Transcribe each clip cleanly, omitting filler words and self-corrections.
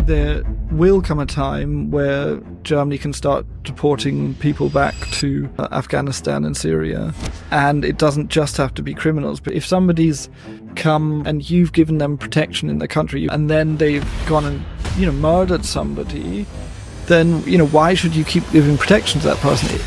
there will come a time where Germany can start deporting people back to Afghanistan and Syria. And it doesn't just have to be criminals, but if somebody's come and you've given them protection in the country and then they've gone and, murdered somebody, then, why should you keep giving protection to that person?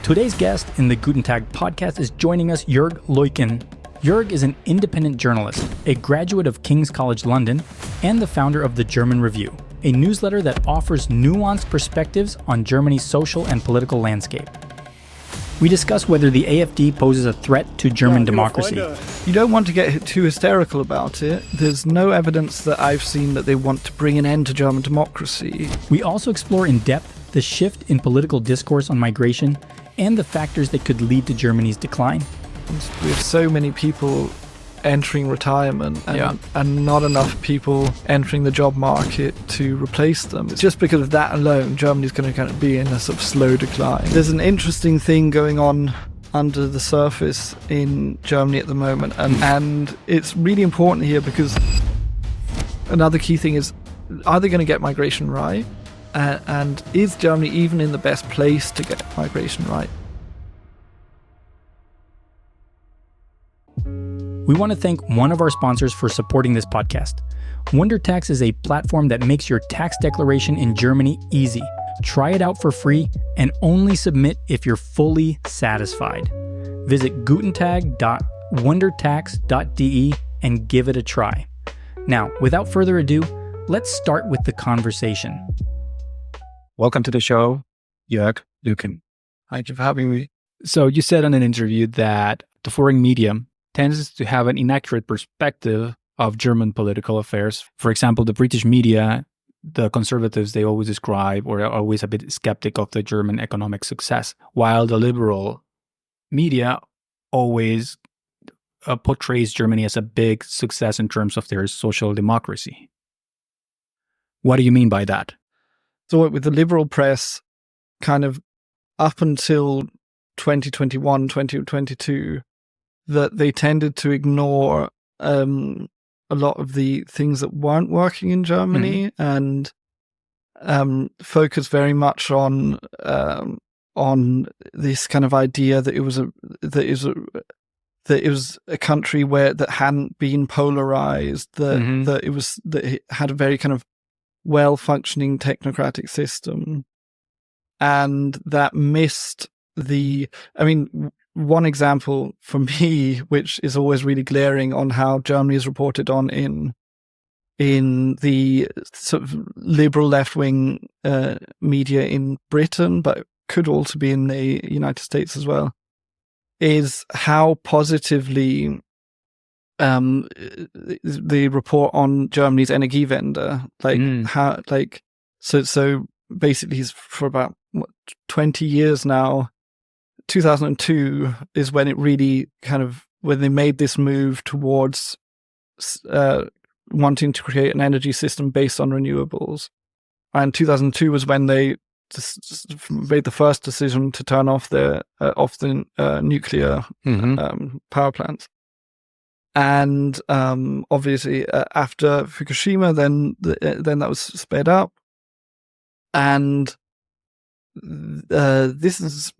Today's guest in the Guten Tag Podcast is joining us, Jörg Luyken. Jörg is an independent journalist, a graduate of King's College London, and the founder of the German Review, a newsletter that offers nuanced perspectives on Germany's social and political landscape. We discuss whether the AfD poses a threat to German democracy. You don't want to get too hysterical about it. There's no evidence that I've seen that they want to bring an end to German democracy. We also explore in depth the shift in political discourse on migration and the factors that could lead to Germany's decline. We have so many people entering retirement and not enough people entering the job market to replace them. It's just because of that alone, Germany's going to kind of be in a sort of slow decline. There's an interesting thing going on under the surface in Germany at the moment, and it's really important here because another key thing is, are they going to get migration right? And is Germany even in the best place to get migration right? We want to thank one of our sponsors for supporting this podcast. WonderTax is a platform that makes your tax declaration in Germany easy. Try it out for free and only submit if you're fully satisfied. Visit gutentag.wondertax.de and give it a try. Now, without further ado, let's start with the conversation. Welcome to the show, Jörg Luyken. Thank you for having me. So you said in an interview that the foreign media tends to have an inaccurate perspective of German political affairs. For example, the British media, the conservatives, they always describe or are always a bit skeptic of the German economic success, while the liberal media always portrays Germany as a big success in terms of their social democracy. What do you mean by that? So with the liberal press, kind of up until 2021, 2022, that they tended to ignore a lot of the things that weren't working in Germany and focus very much on this kind of idea that it was a country that hadn't been polarized, that it had a very kind of well-functioning technocratic system, and that missed one example for me, which is always really glaring on how Germany is reported on in the sort of liberal left-wing media in Britain, but could also be in the United States as well, is how positively the report on Germany's Energiewende, so basically for about 20 years now. 2002 is when it really when they made this move towards wanting to create an energy system based on renewables. And 2002 was when they made the first decision to turn off the nuclear power plants. And obviously after Fukushima, then that was sped up. And this has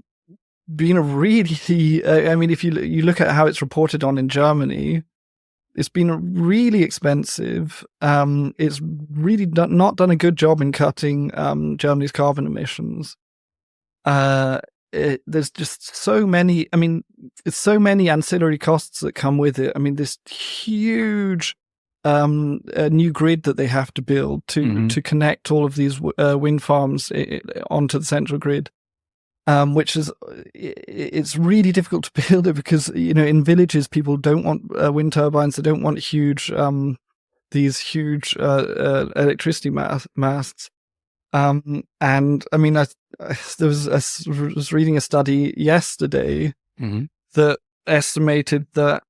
been a really, if you look at how it's reported on in Germany, it's been really expensive. It's really not done a good job in cutting Germany's carbon emissions. There's just so many, it's so many ancillary costs that come with it. This huge new grid that they have to build to connect all of these wind farms onto the central grid. Which is, it's really difficult to build it because, in villages, people don't want wind turbines. They don't want these huge electricity masts. I was reading a study yesterday that estimated that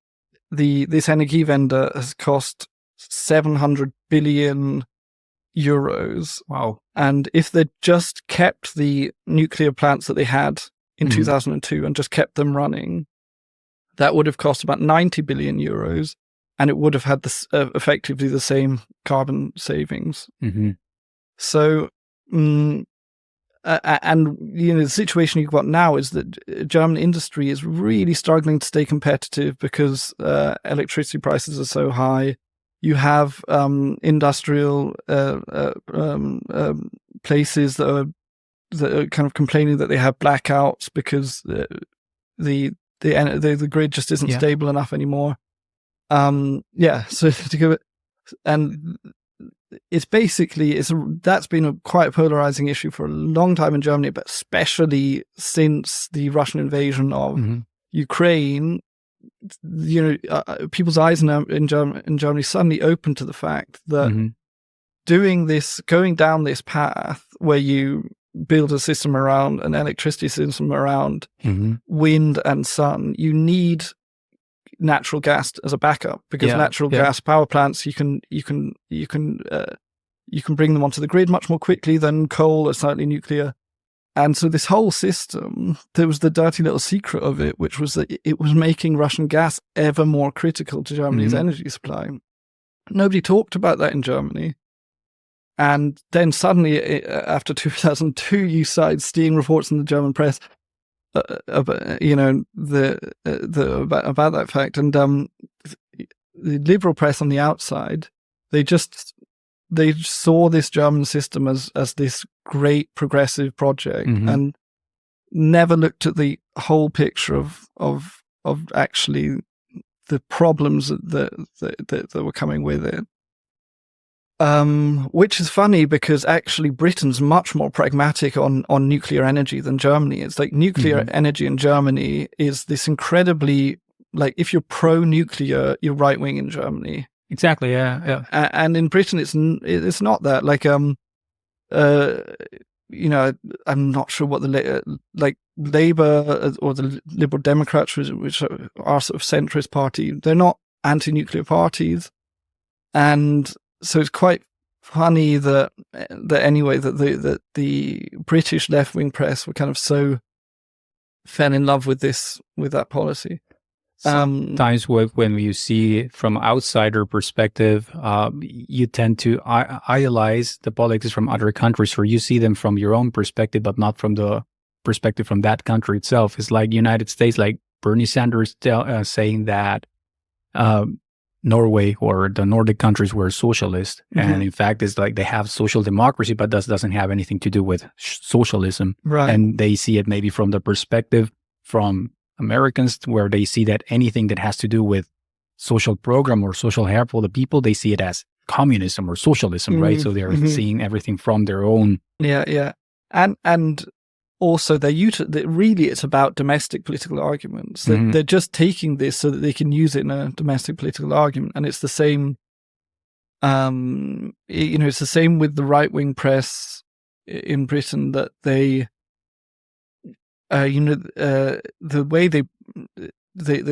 this Energiewende has cost 700 billion euros. Wow. And if they'd just kept the nuclear plants that they had in 2002 and just kept them running, that would have cost about 90 billion euros. and it would have had this effectively the same carbon savings. Mm-hmm. So, and the situation you've got now is that German industry is really struggling to stay competitive because electricity prices are so high. You have industrial places that are kind of complaining that they have blackouts because the grid just isn't stable enough anymore. So to go, and it's basically that's been a quite polarizing issue for a long time in Germany, but especially since the Russian invasion of Ukraine. People's eyes in Germany suddenly opened to the fact that going down this path where you build a system around an electricity system around wind and sun, you need natural gas as a backup, because natural gas power plants you can bring them onto the grid much more quickly than coal or slightly nuclear. And so this whole system, there was the dirty little secret of it, which was that it was making Russian gas ever more critical to Germany's energy supply. Nobody talked about that in Germany. And then suddenly, after 2002, you started seeing reports in the German press about that fact. And the liberal press on the outside, they saw this German system as this great progressive project and never looked at the whole picture of actually the problems that were coming with it. Which is funny because actually Britain's much more pragmatic on nuclear energy than Germany is. Like nuclear energy in Germany is this incredibly, like if you're pro-nuclear, you're right-wing in Germany. Exactly. Yeah. And in Britain, it's not that. Like, I'm not sure what the Labour or the Liberal Democrats, which are sort of centrist party, they're not anti-nuclear parties, and so it's quite funny that the British left-wing press were kind of fell in love with that policy. Sometimes when you see from outsider perspective, you tend to idealize the politics from other countries, where you see them from your own perspective, but not from the perspective from that country itself. It's like United States, like Bernie Sanders saying that Norway or the Nordic countries were socialist. And in fact, it's like they have social democracy, but that doesn't have anything to do with socialism. Right. And they see it maybe from the perspective from Americans, where they see that anything that has to do with social program or social help for the people, they see it as communism or socialism, right? So they're seeing everything from their own. Yeah. And also really it's about domestic political arguments. They're just taking this so that they can use it in a domestic political argument. And it's the same, it's the same with the right-wing press in Britain, that they, the way they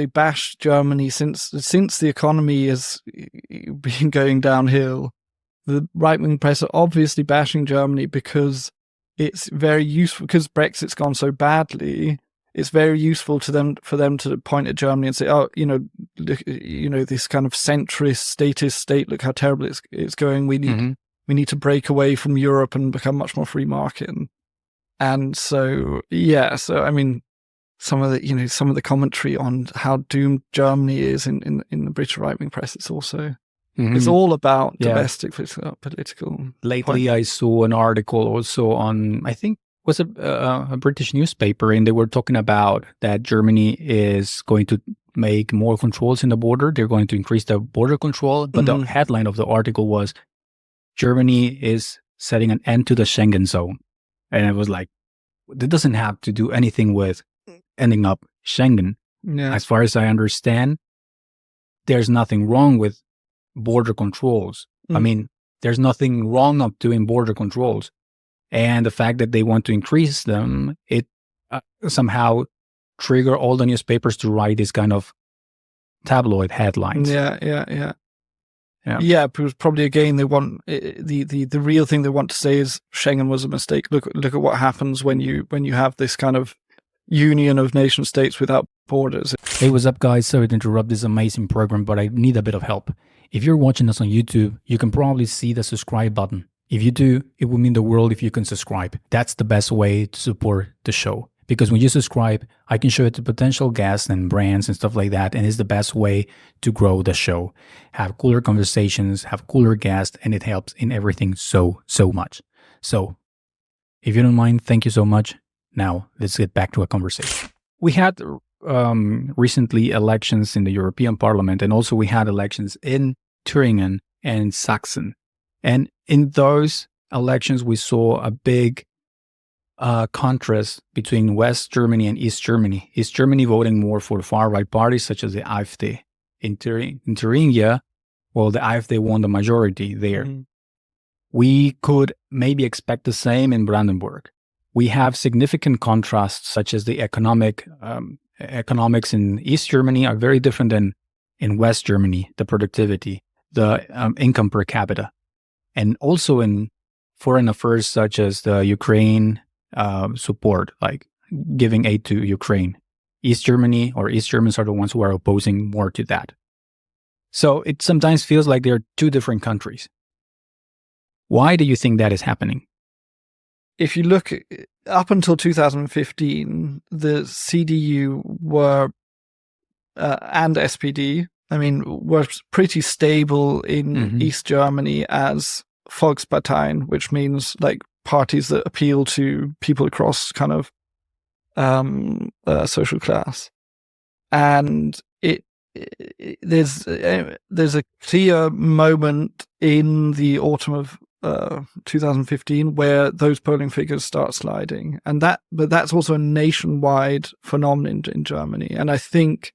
bash Germany since the economy has been going downhill. The right-wing press are obviously bashing Germany because it's very useful, because Brexit's gone so badly. It's very useful for them to point at Germany and say, oh, look, this kind of centrist statist state. Look how terrible it's going. We need to break away from Europe and become much more free market. And so, I mean, some of the commentary on how doomed Germany is in the British right-wing press, it's also, it's all about domestic political. Lately, I saw an article also on, I think, was a British newspaper, and they were talking about that Germany is going to make more controls in the border. They're going to increase the border control. But the headline of the article was, Germany is setting an end to the Schengen zone. And I was like, that doesn't have to do anything with ending up Schengen. Yeah. As far as I understand, there's nothing wrong with border controls. I mean, there's nothing wrong of doing border controls. And the fact that they want to increase them, it somehow trigger all the newspapers to write this kind of tabloid headlines. Yeah, because probably again they want the real thing they want to say is Schengen was a mistake. Look at what happens when you have this kind of union of nation states without borders. Hey, what's up, guys? Sorry to interrupt this amazing program, but I need a bit of help. If you're watching us on YouTube, you can probably see the subscribe button. If you do, it would mean the world if you can subscribe. That's the best way to support the show. Because when you subscribe, I can show it to potential guests and brands and stuff like that. And it's the best way to grow the show. Have cooler conversations, have cooler guests, and it helps in everything so much. So, if you don't mind, thank you so much. Now, let's get back to a conversation. We had recently elections in the European Parliament, and also we had elections in Thuringen and Sachsen. And in those elections, we saw a big contrast between West Germany and East Germany. East Germany voting more for far-right parties such as the AfD. In Thuringia, well, the AfD won the majority there. Mm-hmm. We could maybe expect the same in Brandenburg. We have significant contrasts, such as the economics in East Germany are very different than in West Germany, the productivity, the income per capita. And also in foreign affairs such as the Ukraine support, like giving aid to Ukraine. East Germany or East Germans are the ones who are opposing more to that. So it sometimes feels like they're two different countries. Why do you think that is happening? If you look up until 2015, the CDU were and SPD, were pretty stable in East Germany as Volksparteien, which means like parties that appeal to people across kind of social class. And there's a clear moment in the autumn of 2015 where those polling figures start sliding, but that's also a nationwide phenomenon in Germany. And I think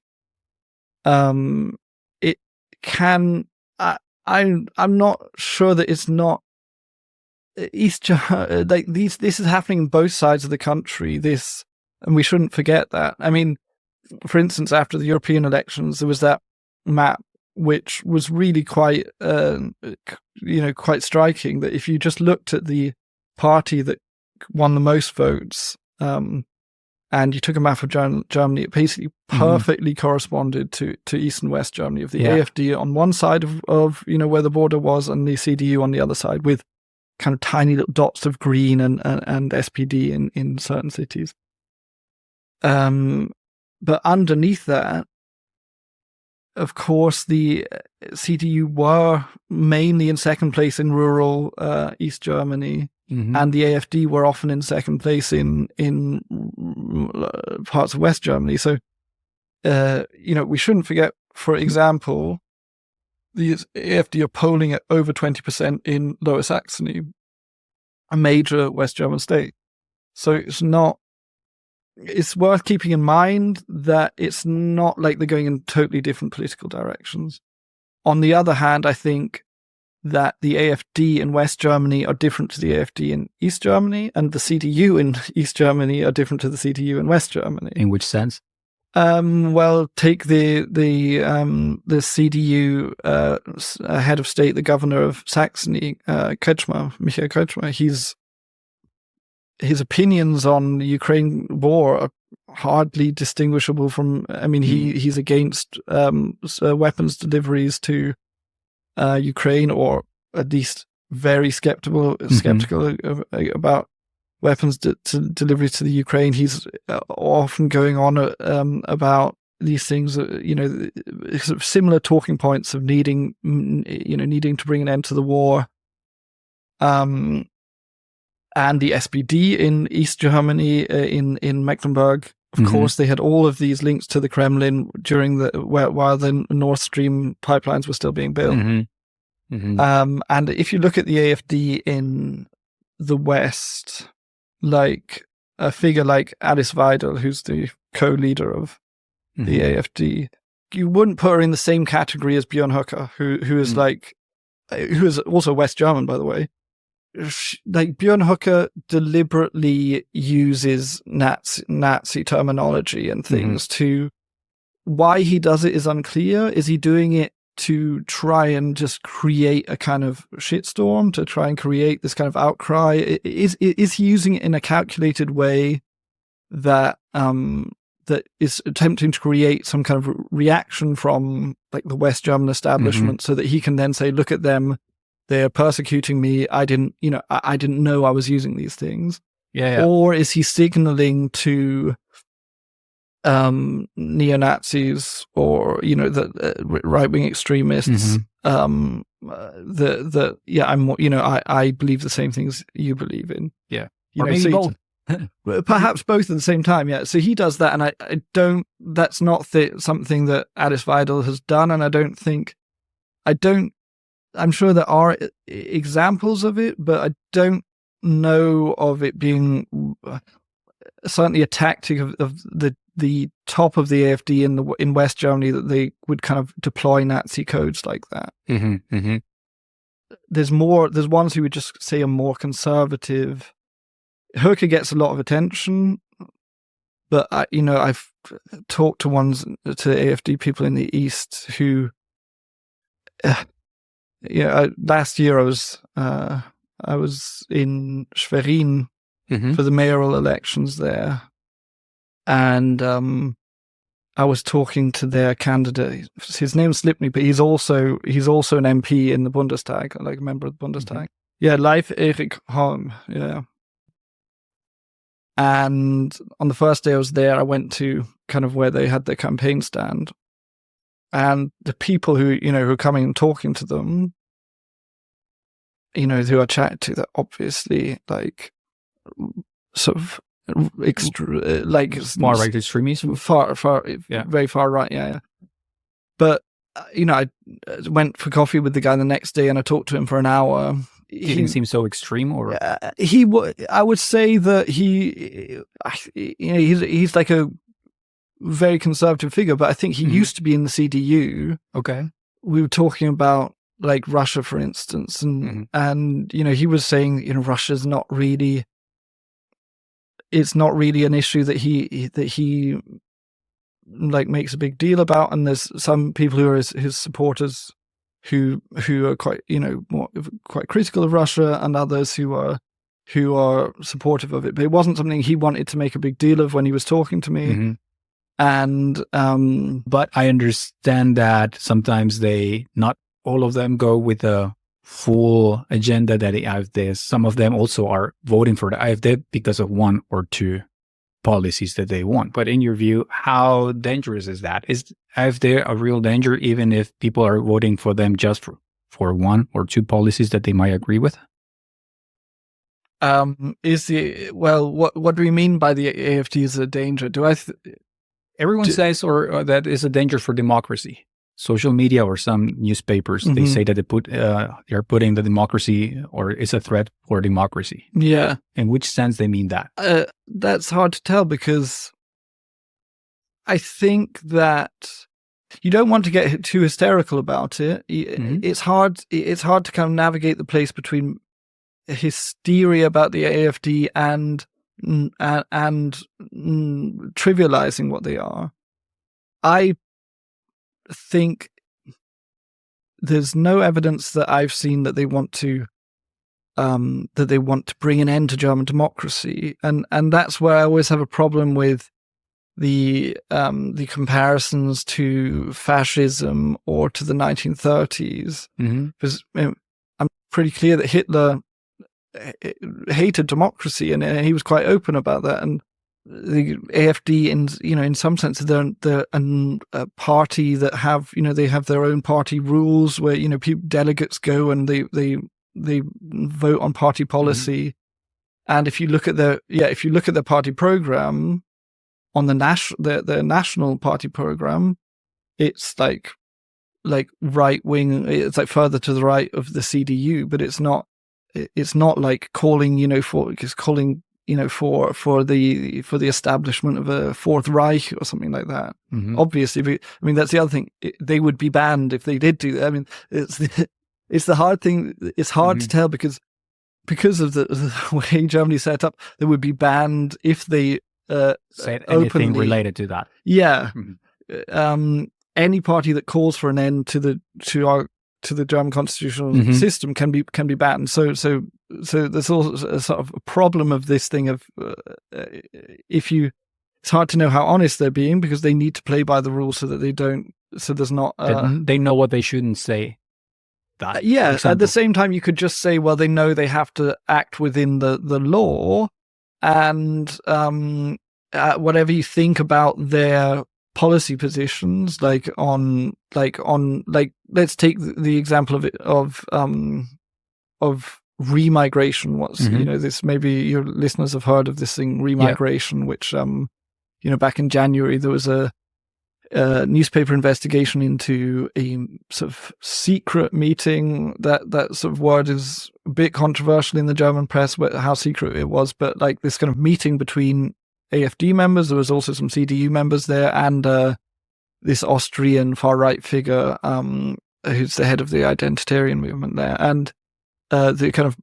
it can. I'm not sure that it's not like these. This is happening in both sides of the country. And we shouldn't forget that. I mean, for instance, after the European elections, there was that map which was really quite striking, that if you just looked at the party that won the most votes, and you took a map of Germany, it basically perfectly corresponded to East and West Germany, of the AfD on one side of where the border was, and the CDU on the other side, with kind of tiny little dots of green and SPD in certain cities. But underneath that, of course, the CDU were mainly in second place in rural East Germany, and the AfD were often in second place in parts of West Germany. So, we shouldn't forget, for example, the AfD are polling at over 20% in Lower Saxony, a major West German state. So it's worth keeping in mind that it's not like they're going in totally different political directions. On the other hand, I think that the AfD in West Germany are different to the AfD in East Germany, and the CDU in East Germany are different to the CDU in West Germany. In which sense? Well, take the CDU head of state, the governor of Saxony, Michael Kretschmer. His opinions on the Ukraine war are hardly distinguishable from. He's against weapons deliveries to Ukraine, or at least very skeptical about weapons deliveries to the Ukraine. He's often going on about these things, sort of similar talking points of needing to bring an end to the war. And the SPD in East Germany, in Mecklenburg, of course, they had all of these links to the Kremlin while the Nord Stream pipelines were still being built. And if you look at the AfD in the West, like a figure like Alice Weidel, who's the co-leader of the AfD, you wouldn't put her in the same category as Björn Höcker, who is also West German, by the way. Like, Björn Höcker deliberately uses Nazi terminology and things to. Why he does it is unclear. Is he doing it to try and just create a kind of shitstorm, to try and create this kind of outcry? Is he using it in a calculated way that that is attempting to create some kind of reaction from like the West German establishment, so that he can then say, "Look at them, they're persecuting me. I didn't know I was using these things." Yeah. Or is he signaling to neo-Nazis or the right-wing extremists I believe the same things you believe in? Yeah. Or maybe both. Perhaps both at the same time. Yeah. So he does that, and I don't. That's not something that Alice Weidel has done, and I'm sure there are examples of it, but I don't know of it being certainly a tactic of the top of the AfD in West Germany, that they would kind of deploy Nazi codes like that. There's ones who would just say are more conservative. Höcker gets a lot of attention, but I've talked to AfD people in the East who, last year I was in Schwerin for the mayoral elections there, and I was talking to their candidate. His name slipped me, but he's also an MP in the Bundestag, like a member of the Bundestag. Yeah, Leif Erik Holm. Yeah. And on the first day I was there, I went to kind of where they had their campaign stand, and the people who are coming and talking to them, who I chatted to, that obviously like sort of far right extremism, very far right, yeah. But I went for coffee with the guy the next day, and I talked to him for an hour. He didn't seem so extreme, or I would say that he's like a very conservative figure, but I think he used to be in the CDU. Okay, we were talking about like Russia, for instance, and he was saying Russia's not really. It's not really an issue that he like makes a big deal about, and there's some people who are his supporters who are quite quite critical of Russia, and others who are supportive of it. But it wasn't something he wanted to make a big deal of when he was talking to me. And but I understand that sometimes not all of them go with a full agenda that the AfD. Some of them also are voting for the AfD because of one or two policies that they want. But in your view, how dangerous is that? Is AfD a real danger, even if people are voting for them just for one or two policies that they might agree with? What do we mean by the AfD is a danger? Everyone says that is a danger for democracy. Social media or some newspapers, they say that they're putting the democracy, or it's a threat for democracy. Yeah. In which sense they mean that? That's hard to tell, because I think that you don't want to get too hysterical about it. It's hard to kind of navigate the place between hysteria about the AfD and trivializing what they are. I think there's no evidence that I've seen that they want to bring an end to German democracy, and that's where I always have a problem with the comparisons to fascism or to the 1930s, because I'm pretty clear that Hitler hated democracy, and he was quite open about that. And the AfD, in some sense, they're a party that have their own party rules where delegates go and they vote on party policy. And if you look at their party program, on their national party program, it's like right wing. It's like further to the right of the CDU, but it's not like calling for the establishment of a Fourth Reich or something like that. Obviously, but, I mean, that's the other thing. They would be banned if they did do that. I mean, it's the hard thing. It's hard to tell because of the way Germany's set up. They would be banned if they said anything related to that. Yeah. Any party that calls for an end to the German constitutional system can be banned. So there's also a sort of a problem of this thing of if you it's hard to know how honest they're being because they need to play by the rules so that they don't. So there's not. They know what they shouldn't say. At the same time, you could just say, well, they know they have to act within the law, and whatever you think about their policy positions, let's take the example of remigration. This, maybe your listeners have heard of this thing, remigration, which back in January there was a newspaper investigation into a sort of secret meeting. That sort of word is a bit controversial in the German press, how secret it was, but like this kind of meeting between AfD members. There was also some CDU members there, and this Austrian far-right figure who's the head of the identitarian movement there. And the kind of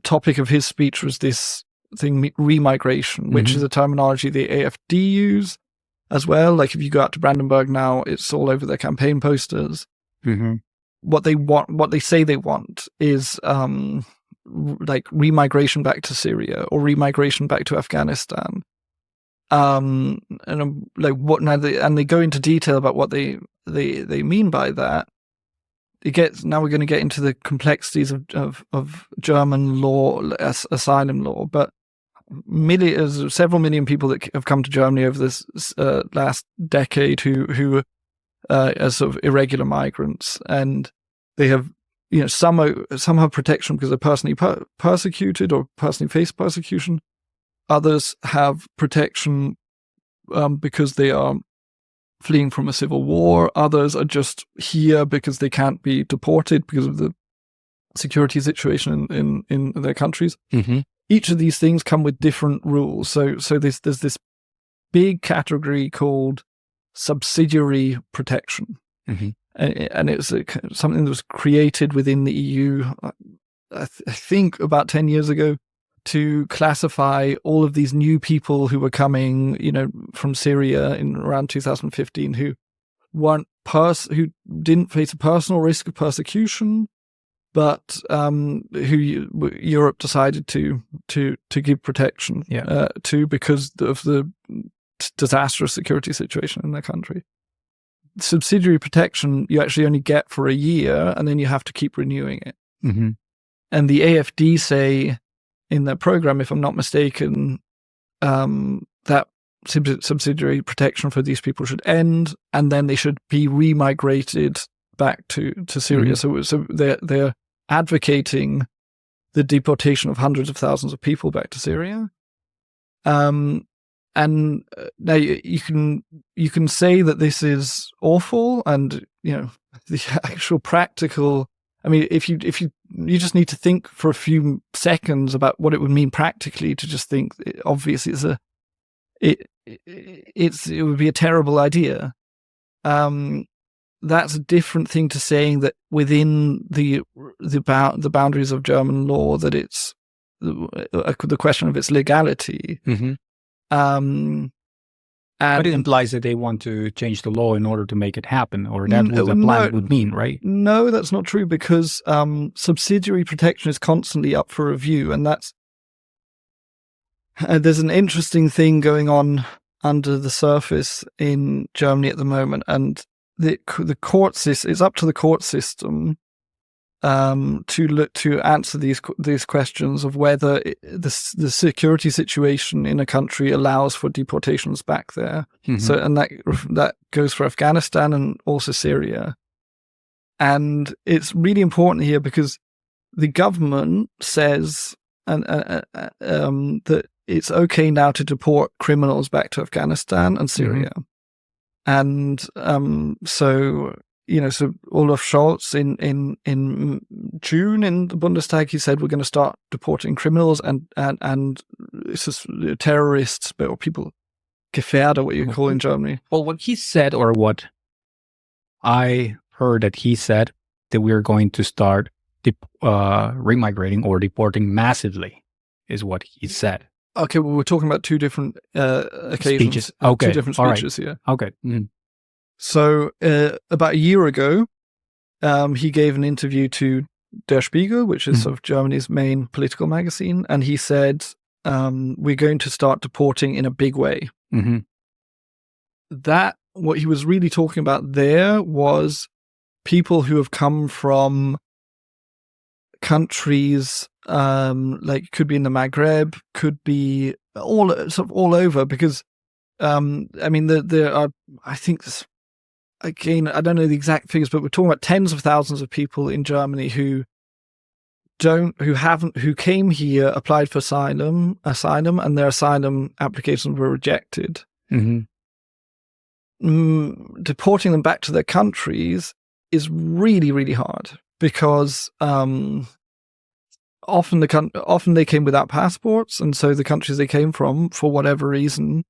topic of his speech was this thing, remigration, which is a terminology the AfD use as well. Like if you go out to Brandenburg now, it's all over their campaign posters. What they say they want is like remigration back to Syria or remigration back to Afghanistan. And they go into detail about what they mean by that. Now we're going to get into the complexities of German law, asylum law, but several million people that have come to Germany over this last decade who are sort of irregular migrants, and they have, some have protection because they're personally persecuted or personally face persecution. Others have protection because they are fleeing from a civil war. Others are just here because they can't be deported because of the security situation in their countries. Each of these things come with different rules. So there's this big category called subsidiary protection. And it's something that was created within the EU, I think about 10 years ago, to classify all of these new people who were coming, from Syria in around 2015, who didn't face a personal risk of persecution, but who Europe decided to give protection to because of the disastrous security situation in their country. Subsidiary protection you actually only get for a year, and then you have to keep renewing it. And the AfD say in their program, if I'm not mistaken, that subsidiary protection for these people should end, and then they should be remigrated back to Syria. So they're advocating the deportation of hundreds of thousands of people back to Syria. And now you can say that this is awful, and the actual practical. I mean, if you just need to think for a few seconds about what it would mean practically to just think. Obviously, it would be a terrible idea. That's a different thing to saying that within the boundaries of German law that it's the question of its legality. But it implies that they want to change the law in order to make it happen, or that's what the plan would mean, right? No, that's not true, because subsidiary protection is constantly up for review, and that's there's an interesting thing going on under the surface in Germany at the moment, and the court system, it's up to the court system to answer these questions of whether the security situation in a country allows for deportations back there. So, and that goes for Afghanistan and also Syria. And it's really important here because the government says that it's okay now to deport criminals back to Afghanistan and Syria. And so Olaf Scholz in June in the Bundestag, he said we're going to start deporting criminals and terrorists, or people, Gefährder, what you call in Germany. Well, what he said, or what I heard that he said, that we're going to start remigrating or deporting massively, is what he said. Okay, well, we're talking about two different occasions. Speeches. Okay. Two different speeches here. Okay. So about a year ago, he gave an interview to Der Spiegel, which is sort of Germany's main political magazine, and he said we're going to start deporting in a big way. Mm-hmm. That, what he was really talking about there was people who have come from countries, like could be in the Maghreb, could be all over, because there are, I think, again, I don't know the exact figures, but we're talking about tens of thousands of people in Germany who came here, applied for asylum, and their asylum applications were rejected. Mm-hmm. Deporting them back to their countries is really, really hard, because often they came without passports, and so the countries they came from, for whatever reason,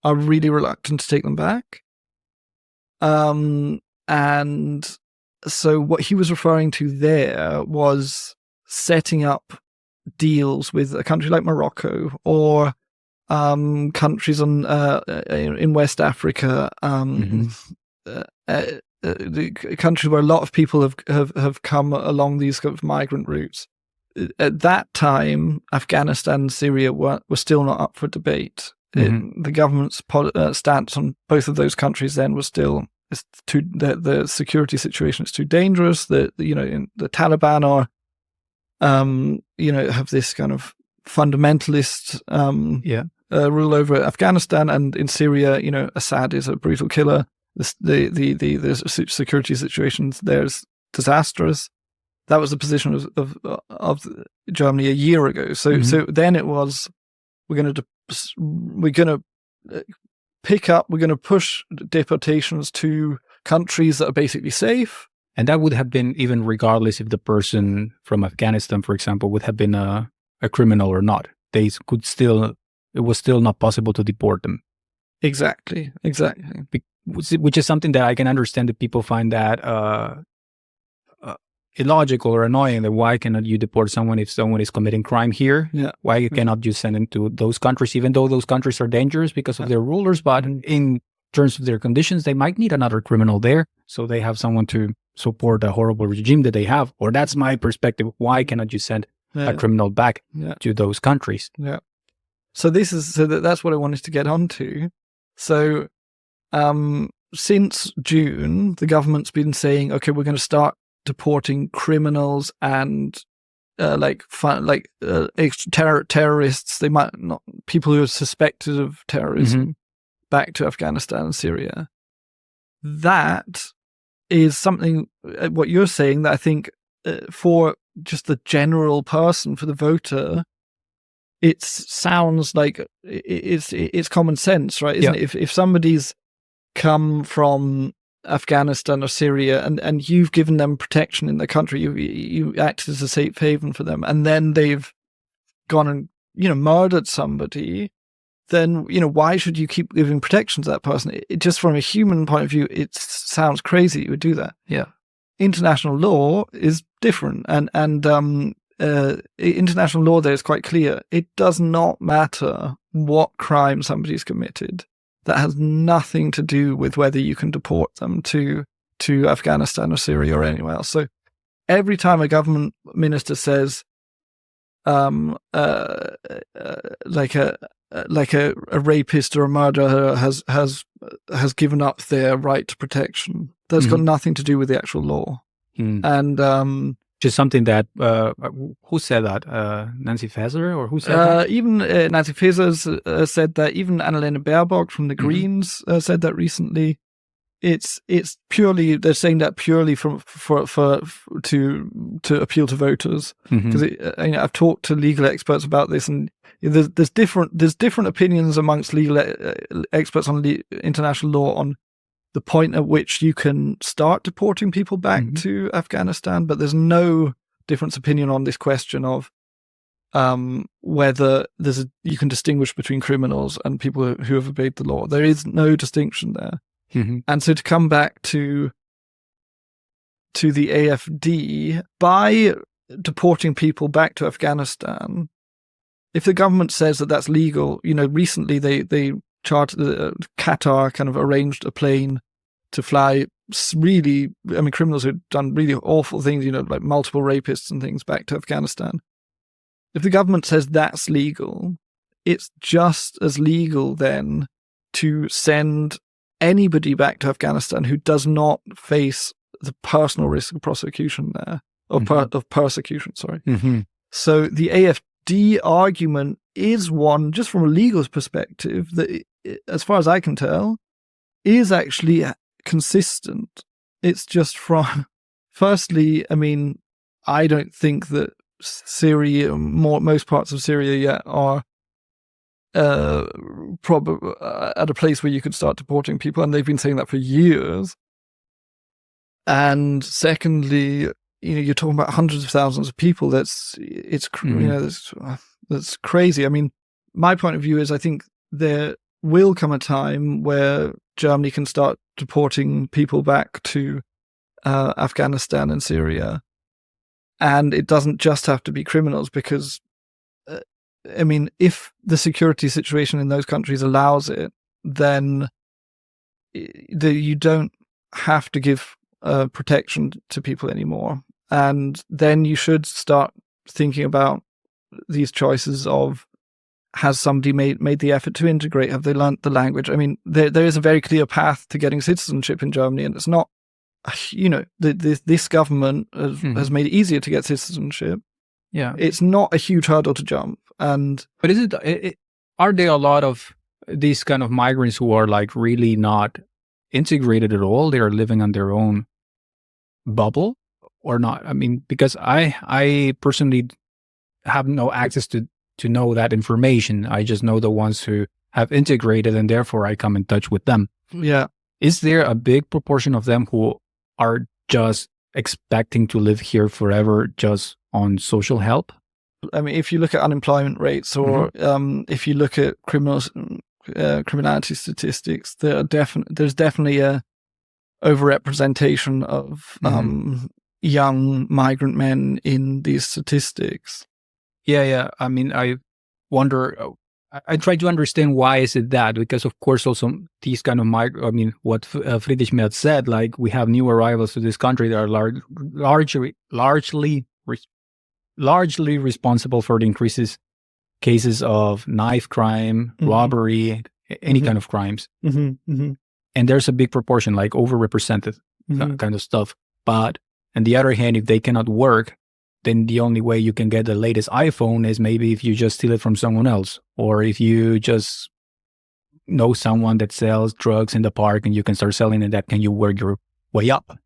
are really reluctant to take them back. And so what he was referring to there was setting up deals with a country like Morocco, or countries in West Africa, the countries where a lot of people have come along these kind of migrant routes. At that time, Afghanistan and Syria were still not up for debate. The government's stance on both of those countries then was still the security situation is too dangerous. The Taliban are have this kind of fundamentalist rule over Afghanistan, and in Syria, Assad is a brutal killer. The security situations there's disastrous. That was the position of Germany a year ago. So then it was, we're going to push deportations to countries that are basically safe. And that would have been even regardless if the person from Afghanistan, for example, would have been a criminal or not. It was still not possible to deport them. Exactly. Which is something that I can understand that people find that illogical or annoying. That why cannot you deport someone if someone is committing crime here? Yeah. Why cannot you send them to those countries, even though those countries are dangerous because of their rulers, but in terms of their conditions, they might need another criminal there, so they have someone to support a horrible regime that they have. Or that's my perspective. Why cannot you send a criminal back to those countries? Yeah. So that's what I wanted to get onto. So since June, the government's been saying, okay, we're going to start deporting criminals and terrorists. They might not, people who are suspected of terrorism, back to Afghanistan and Syria. That is something, what you're saying, that I think for just the general person, for the voter, it sounds like it's common sense, right? Isn't it? If somebody's come from Afghanistan or Syria and you've given them protection in the country, you acted as a safe haven for them, and then they've gone and murdered somebody, then why should you keep giving protection to that person? It just from a human point of view, it sounds crazy you would do that. Yeah. International law is different, and international law there is quite clear. It does not matter what crime somebody's committed. That has nothing to do with whether you can deport them to Afghanistan or Syria or anywhere else. So every time a government minister says, like a rapist or a murderer has given up their right to protection, that's got nothing to do with the actual law. And just something that who said that? Nancy Faeser, or who said that? Even Nancy Faeser said that. Even Annalena Baerbock from the Greens said that recently. It's purely, they're saying that purely to appeal to voters, because I've talked to legal experts about this, and there's different opinions amongst legal experts on international law on the point at which you can start deporting people back to Afghanistan, but there's no difference opinion on this question of whether you can distinguish between criminals and people who have obeyed the law. There is no distinction there. And so to come back to the AfD, by deporting people back to Afghanistan, if the government says that that's legal, recently they chartered, Qatar kind of arranged a plane to fly criminals who'd done really awful things, like multiple rapists and things, back to Afghanistan. If the government says that's legal, it's just as legal then to send anybody back to Afghanistan who does not face the personal risk of prosecution there, of persecution, sorry. Mm-hmm. So the AfD argument is one, just from a legal perspective, that, as far as I can tell, is actually consistent. It's just from, firstly, I mean, I don't think that Syria, most parts of Syria yet are probably at a place where you could start deporting people, and they've been saying that for years. And secondly, you're talking about hundreds of thousands of people. That's crazy. I mean, my point of view is I think there will come a time where Germany can start deporting people back to Afghanistan and Syria. And it doesn't just have to be criminals, because, I mean, if the security situation in those countries allows it, then you don't have to give protection to people anymore. And then you should start thinking about these choices of, has somebody made the effort to integrate? Have they learnt the language? I mean, there is a very clear path to getting citizenship in Germany, and it's not, this government has made it easier to get citizenship. Yeah, it's not a huge hurdle to jump. But are there a lot of these kind of migrants who are like really not integrated at all? They are living on their own bubble or not? I mean, because I personally have no access to know that information. I just know the ones who have integrated, and therefore I come in touch with them. Yeah. Is there a big proportion of them who are just expecting to live here forever just on social help? I mean, if you look at unemployment rates, or if you look at criminality statistics, there's definitely a overrepresentation of young migrant men in these statistics. Yeah. I mean, I wonder. I try to understand why is it that, because of course also these kind of what Friedrich Merz said, like we have new arrivals to this country that are largely responsible for the increases cases of knife crime, robbery, any kind of crimes. And there's a big proportion, like overrepresented kind of stuff. But on the other hand, if they cannot work, then the only way you can get the latest iPhone is maybe if you just steal it from someone else, or if you just know someone that sells drugs in the park and you can start selling it, that can you work your way up.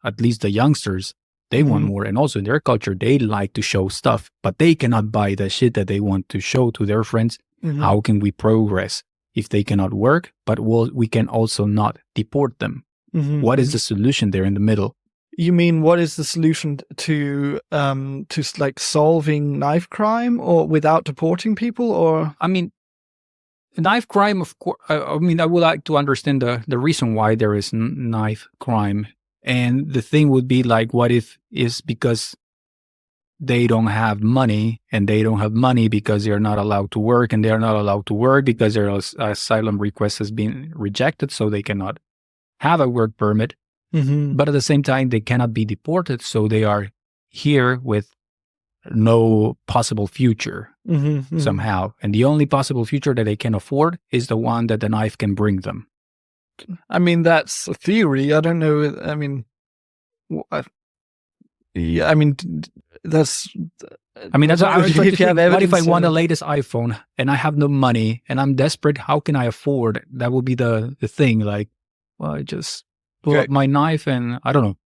At least the youngsters, they want more. And also in their culture, they like to show stuff, but they cannot buy the shit that they want to show to their friends. How can we progress if they cannot work, but we can also not deport them? What is the solution there in the middle? You mean, what is the solution to like solving knife crime, or without deporting people? Or I mean, knife crime, of course. I mean, I would like to understand the reason why there is knife crime. And the thing would be like, what if it's because they don't have money, and they don't have money because they're not allowed to work, and they're not allowed to work because their asylum request has been rejected, so they cannot have a work permit. But at the same time, they cannot be deported, so they are here with no possible future somehow. And the only possible future that they can afford is the one that the knife can bring them. I mean, that's a theory. I don't know. I mean, that's. I mean, that's what I was trying to think. What if I want the to latest iPhone and I have no money and I'm desperate? How can I afford? That would be the thing. Like, well, I just pull up my knife and I don't know.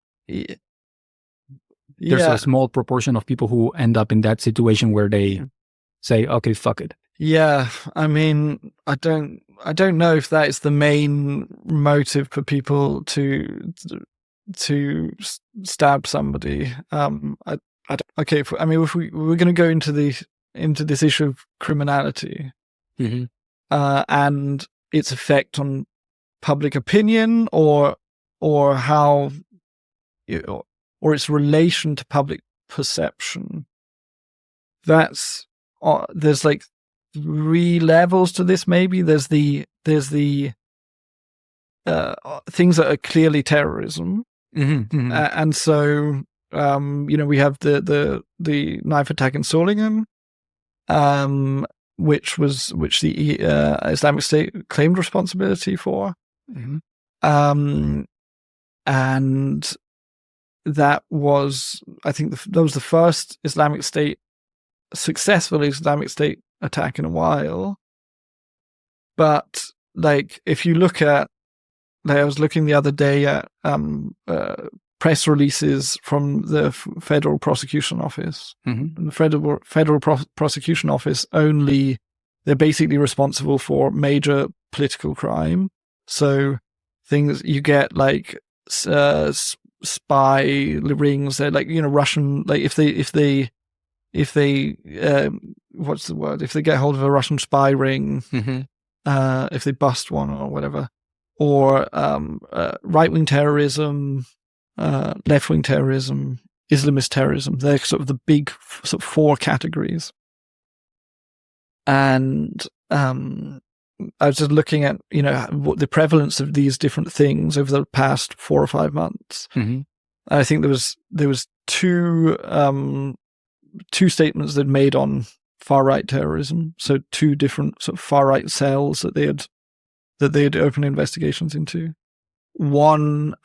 There's a small proportion of people who end up in that situation where they say, okay, fuck it. Yeah. I mean, I don't know if that is the main motive for people to stab somebody. If we're going to go into this issue of criminality and its effect on public opinion, or how, or its relation to public perception. There's like 3 levels to this. Maybe there's the things that are clearly terrorism, and so we have the knife attack in Solingen, which the Islamic State claimed responsibility for. Mm-hmm. And that was, I think, that was the first successful Islamic State attack in a while. But like, if you look at, like, I was looking the other day at press releases from the Federal Prosecution Office. Mm-hmm. And the Federal Prosecution Office they're basically responsible for major political crime. So things you get like spy rings, they're like, Russian, like if they what's the word? If they get hold of a Russian spy ring, Mm-hmm. If they bust one or whatever, or right-wing terrorism, left-wing terrorism, Islamist terrorism. They're sort of the big sort of four categories. And I was just looking at, what the prevalence of these different things over the past 4 or 5 months. Mm-hmm. I think there was two statements they'd made on far-right terrorism. So 2 different sort of far-right cells that they had opened investigations into. One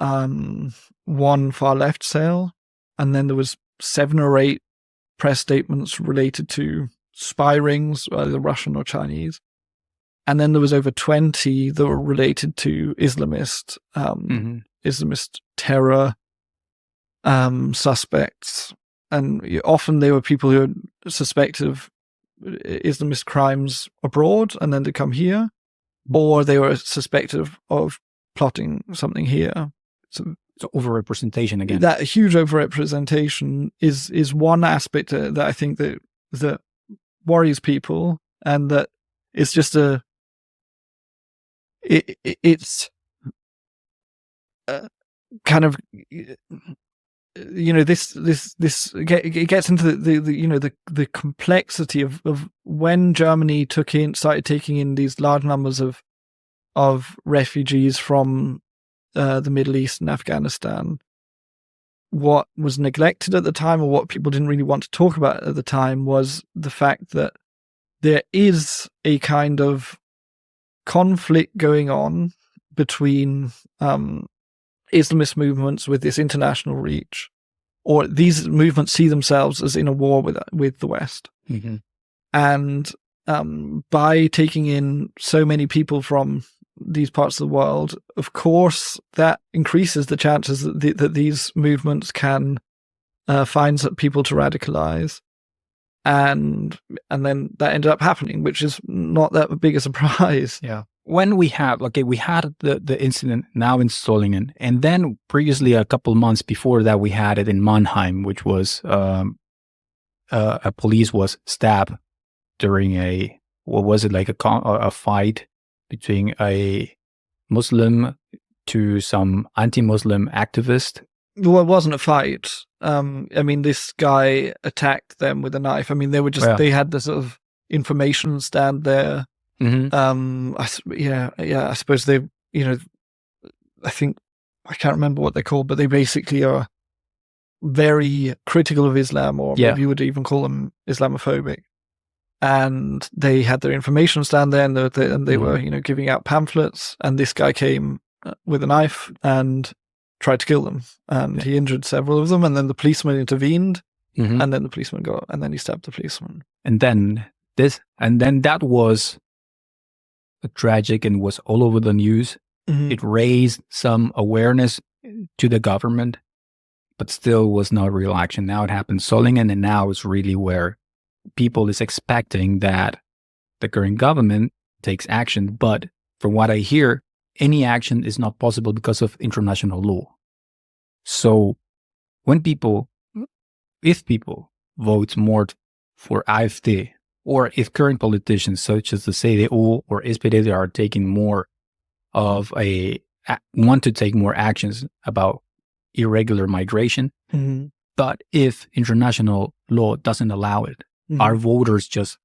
far-left cell, and then there was 7 or 8 press statements related to spy rings, either Russian or Chinese. And then there was over 20 that were related to Islamist terror suspects. And often they were people who are suspected of Islamist crimes abroad, and then they come here, or they were suspected of plotting something here. So overrepresentation again. That huge overrepresentation is one aspect that I think that worries people, and that it's just it's kind of, it gets into the complexity of when Germany started taking in these large numbers of refugees from the Middle East and Afghanistan. What was neglected at the time, or what people didn't really want to talk about at the time, was the fact that there is a kind of conflict going on between Islamist movements with this international reach, or these movements see themselves as in a war with the West. Mm-hmm. And by taking in so many people from these parts of the world, of course, that increases the chances that these movements can find people to radicalize. And then that ended up happening, which is not that big a surprise. Yeah. When we had the incident now in Solingen, and then previously a couple months before that, we had it in Mannheim, which was a police was stabbed during a fight between a Muslim to some anti-Muslim activist. Well, it wasn't a fight. This guy attacked them with a knife. They were just, they had the sort of information stand there. Mm-hmm. I suppose they, I think, I can't remember what they're called, but they basically are very critical of Islam, or maybe you would even call them Islamophobic. And they had their information stand there, and they were, giving out pamphlets. And this guy came with a knife and tried to kill them, and he injured several of them. And then the policeman intervened, and then the policeman and then he stabbed the policeman. And then that was tragic and was all over the news. Mm-hmm. It raised some awareness to the government, but still was not real action. Now it happened Solingen, and now it's really where people is expecting that the current government takes action. But from what I hear, any action is not possible because of international law. So if people vote more for AfD, or if current politicians such as the CDU or SPD are taking more want to take more actions about irregular migration, but if international law doesn't allow it, are voters just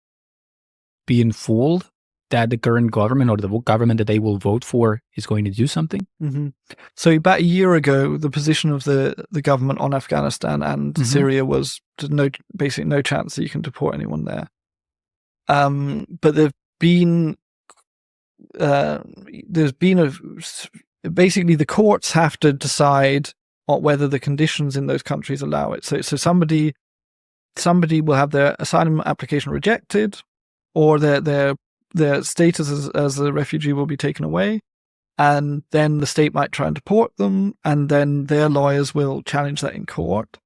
being fooled that the current government or the government that they will vote for is going to do something? Mm-hmm. So about a year ago, the position of the government on Afghanistan and Syria was basically no chance that you can deport anyone there. But basically the courts have to decide on whether the conditions in those countries allow it. So somebody will have their asylum application rejected, or their status as a refugee will be taken away, and then the state might try and deport them, and then their lawyers will challenge that in court,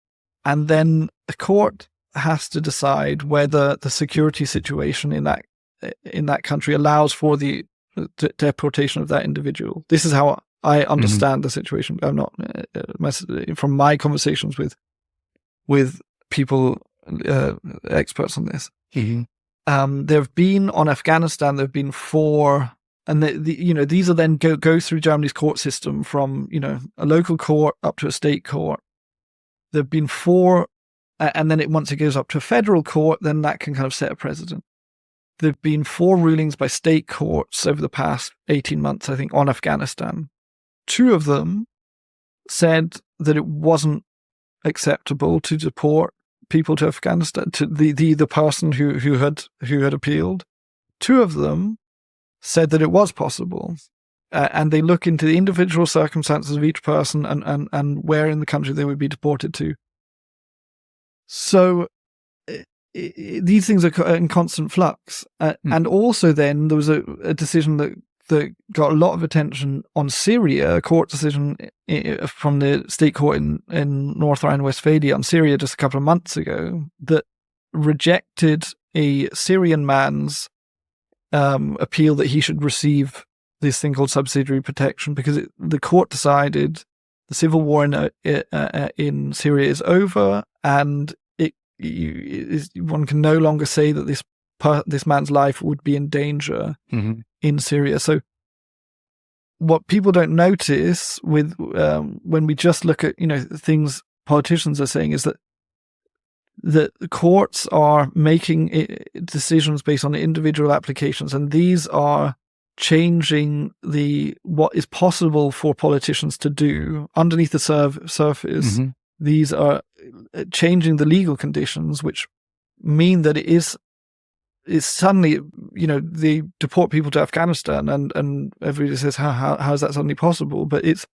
and then the court has to decide whether the security situation in that country allows for the deportation of that individual. This is how I understand the situation. I'm not from my conversations with people, experts on this. There have been on Afghanistan. There have been 4, and these are then go through Germany's court system from a local court up to a state court. There have been 4, and then once it goes up to a federal court, then that can kind of set a precedent. There have been 4 rulings by state courts over the past 18 months, I think, on Afghanistan. 2 of them said that it wasn't acceptable to deport people to Afghanistan, to the person who had appealed. 2 of them said that it was possible, and they look into the individual circumstances of each person and where in the country they would be deported to. So these things are in constant flux. And also then there was a decision that got a lot of attention on Syria, a court decision from the state court in North Rhine-Westphalia on Syria just a couple of months ago, that rejected a Syrian man's appeal that he should receive this thing called subsidiary protection, because the court decided the civil war in Syria is over, and one can no longer say that this man's life would be in danger in Syria. So what people don't notice with when we just look at things politicians are saying is that the courts are making decisions based on individual applications, and these are changing what is possible for politicians to do underneath the surface. These are changing the legal conditions, which mean that it is suddenly, they deport people to Afghanistan, and everybody says, how is that suddenly possible? But it's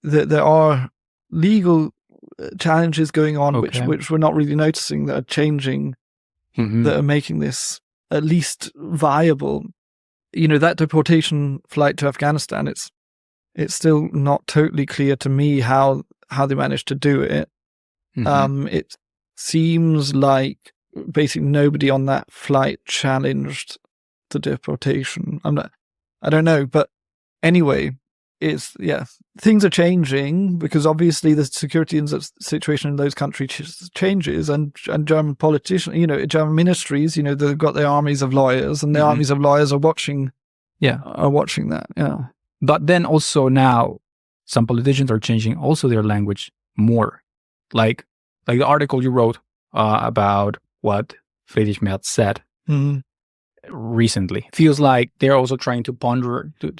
that there are legal challenges going on, which we're not really noticing, that are changing, that are making this at least viable. That deportation flight to Afghanistan, it's still not totally clear to me how they managed to do it. It seems like basically nobody on that flight challenged the deportation. I don't know, but anyway, things are changing, because obviously the security situation in those countries changes, and German politicians, German ministries, they've got their armies of lawyers, and the armies of lawyers are watching that. Yeah. But then also now some politicians are changing also their language more. Like the article you wrote about what Friedrich Merz said recently. Feels like they're also trying to ponder to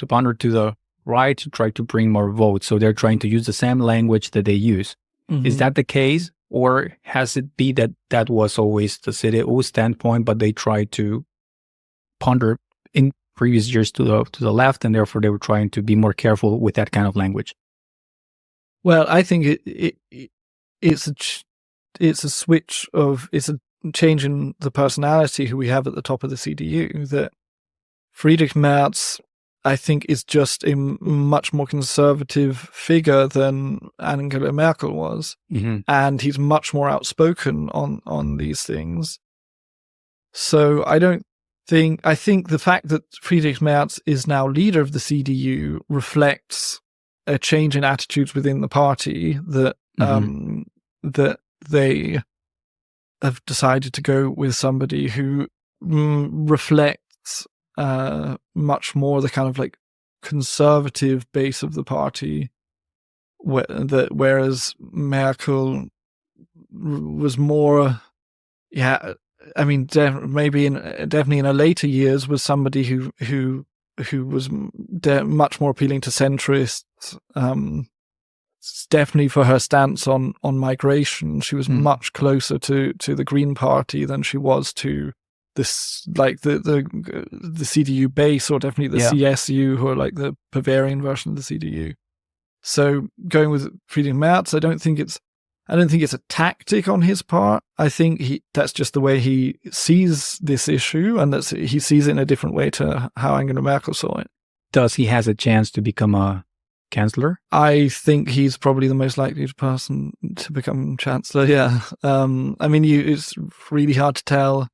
the right, to try to bring more votes. So they're trying to use the same language that they use. Is that the case? Or has it been that was always the CDU standpoint, but they tried to ponder in previous years to the left, and therefore they were trying to be more careful with that kind of language? Well, I think it's a switch it's a change in the personality who we have at the top of the CDU, that Friedrich Merz, I think, is just a much more conservative figure than Angela Merkel was. And he's much more outspoken on these things. So I think the fact that Friedrich Merz is now leader of the CDU reflects a change in attitudes within the party, that that they have decided to go with somebody who reflects much more the kind of like conservative base of the party, whereas Merkel was more, definitely in her later years was somebody who was much more appealing to centrists. Definitely for her stance on migration, she was much closer to the Green Party than she was to this like the CDU base, or definitely the CSU, who are like the Bavarian version of the CDU. So going with Friedrich Merz, I don't think it's a tactic on his part. I think that's just the way he sees this issue, and he sees it in a different way to how Angela Merkel saw it. Does he has a chance to become a chancellor? I think he's probably the most likely person to become chancellor. Yeah. I mean, it's really hard to tell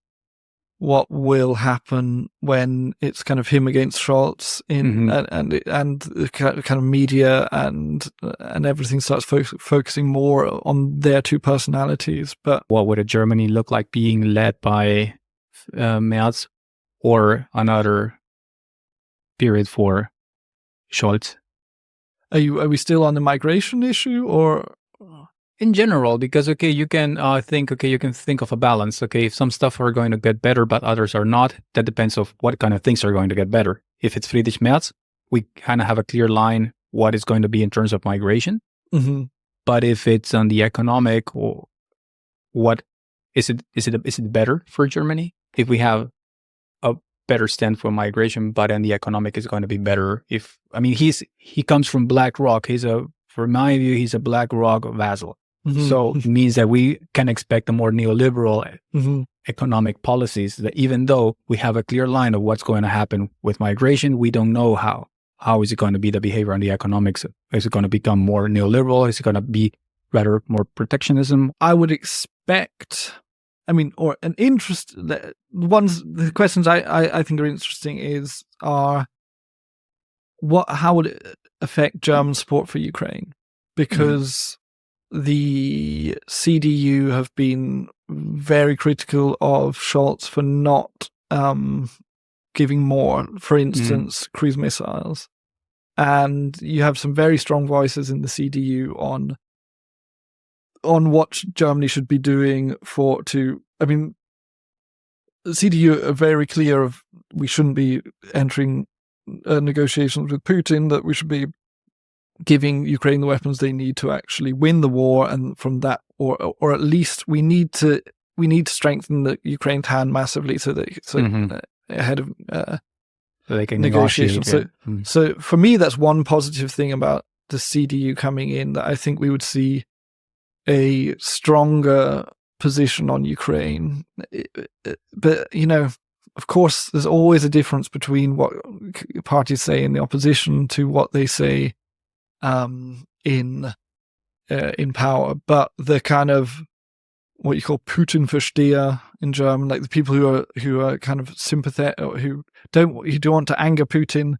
what will happen when it's kind of him against Scholz and the kind of media and everything starts focusing more on their two personalities. But what would a Germany look like being led by Merz, or another period for Scholz? Are we still on the migration issue, or in general? Because you can think of a balance. If some stuff are going to get better but others are not, that depends of what kind of things are going to get better. If it's Friedrich Merz, we kind of have a clear line what is going to be in terms of migration. Mm-hmm. But if it's on the economic, or what is it better for Germany if we have a better stand for migration, but then the economic is going to be better? He comes from BlackRock. For my view, he's a BlackRock vassal. Mm-hmm. So it means that we can expect a more neoliberal economic policies, that even though we have a clear line of what's going to happen with migration, we don't know how is it going to be the behavior on the economics. Is it going to become more neoliberal? Is it going to be rather more protectionism? I would expect, or an interest, the questions I think are interesting are how would it affect German support for Ukraine? Because the CDU have been very critical of Scholz for not giving more, for instance, cruise missiles. And you have some very strong voices in the CDU on what Germany should be doing the CDU are very clear of we shouldn't be entering negotiations with Putin, that we should be giving Ukraine the weapons they need to actually win the war, and from that, or at least we need to strengthen the Ukraine's hand massively ahead of so they can negotiation. negotiate. So for me, that's one positive thing about the CDU coming in, that I think we would see a stronger position on Ukraine. But of course, there's always a difference between what parties say in the opposition to what they say in power. But the kind of what you call Putin-Versteher in German, like the people who are kind of sympathetic, who don't want to anger Putin,